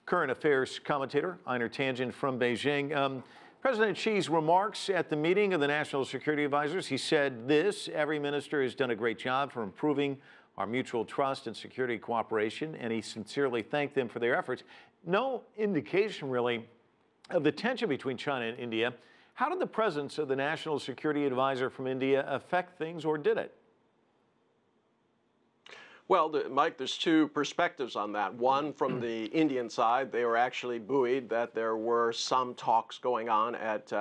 Current affairs commentator Einar Tangen from Beijing. President Xi's remarks at the meeting of the National Security Advisors, he said this: every minister has done a great job for improving our mutual trust and security cooperation, and he sincerely thanked them for their efforts. No indication really of the tension between China and India. How did the presence of the National Security Advisor from India affect things, or did it? Well, Mike, there's two perspectives on that. One, from the Indian side, they were actually buoyed that there were some talks going on at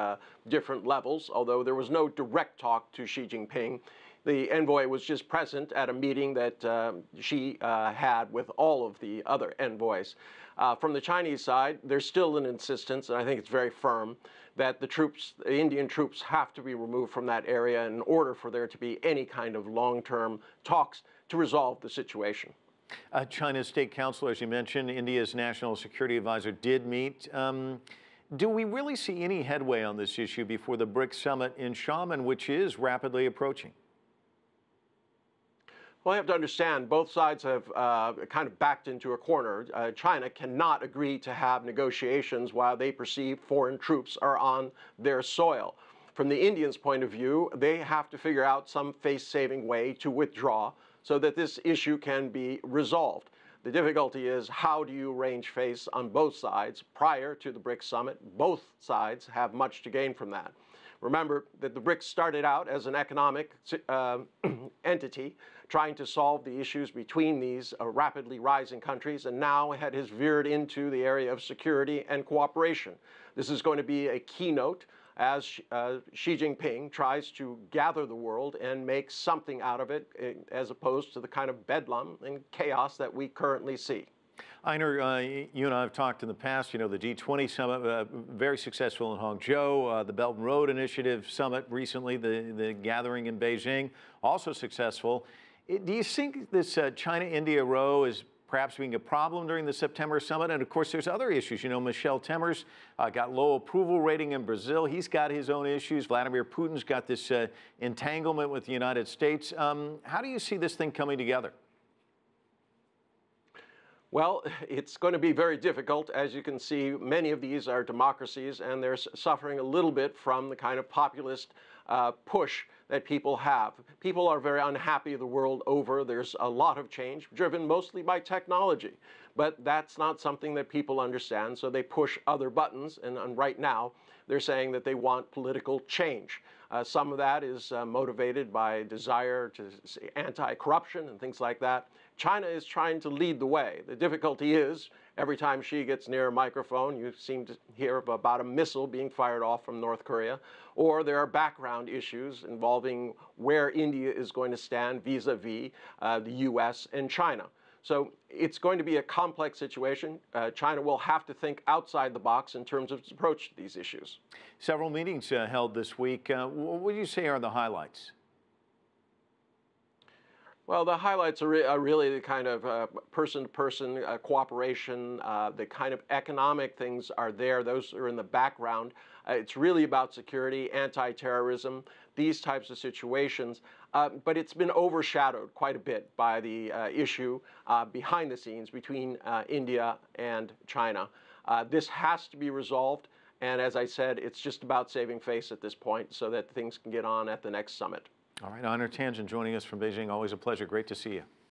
different levels, although there was no direct talk to Xi Jinping. The envoy was just present at a meeting that Xi had with all of the other envoys. From the Chinese side, there's still an insistence, and I think it's very firm, that the Indian troops have to be removed from that area in order for there to be any kind of long-term talks to resolve the situation. China's State Council, as you mentioned, India's National Security Advisor did meet. Do we really see any headway on this issue before the Brics summit in Xiamen, which is rapidly approaching? Well, I have to understand, both sides have kind of backed into a corner. China cannot agree to have negotiations while they perceive foreign troops are on their soil. From the Indians' point of view, they have to figure out some face-saving way to withdraw so that this issue can be resolved. The difficulty is, how do you arrange face on both sides prior to the BRICS summit? Both sides have much to gain from that. Remember that the BRICS started out as an economic entity trying to solve the issues between these rapidly rising countries, and now it has veered into the area of security and cooperation. This is going to be a keynote as Xi Jinping tries to gather the world and make something out of it, as opposed to the kind of bedlam and chaos that we currently see. Einar, you and I have talked in the past, you know, the G20 summit, very successful in Hangzhou, the Belt and Road Initiative summit recently, the gathering in Beijing, also successful. Do you think this China-India row is perhaps being a problem during the September summit? And of course, there's other issues. You know, Michel Temer's got low approval rating in Brazil. He's got his own issues. Vladimir Putin's got this entanglement with the United States. How do you see this thing coming together? Well, it's going to be very difficult. As you can see, many of these are democracies, and they're suffering a little bit from the kind of populist push that people have. People are very unhappy the world over. There's a lot of change, driven mostly by technology. But that's not something that people understand, so they push other buttons, and right now they're saying that they want political change. Some of that is motivated by desire to anti-corruption and things like that. China is trying to lead the way. The difficulty is, every time Xi gets near a microphone, you seem to hear about a missile being fired off from North Korea, or there are background issues involving where India is going to stand vis-a-vis the US and China. So it's going to be a complex situation. China will have to think outside the box in terms of its approach to these issues. Several meetings held this week. What would you say are the highlights? Well, the highlights are really the kind of person-to-person cooperation, the kind of economic things are there. Those are in the background. It's really about security, anti-terrorism, these types of situations. But it's been overshadowed quite a bit by the issue behind the scenes between India and China. This has to be resolved. And as I said, it's just about saving face at this point so that things can get on at the next summit. All right, Einar Tangen joining us from Beijing. Always a pleasure. Great to see you.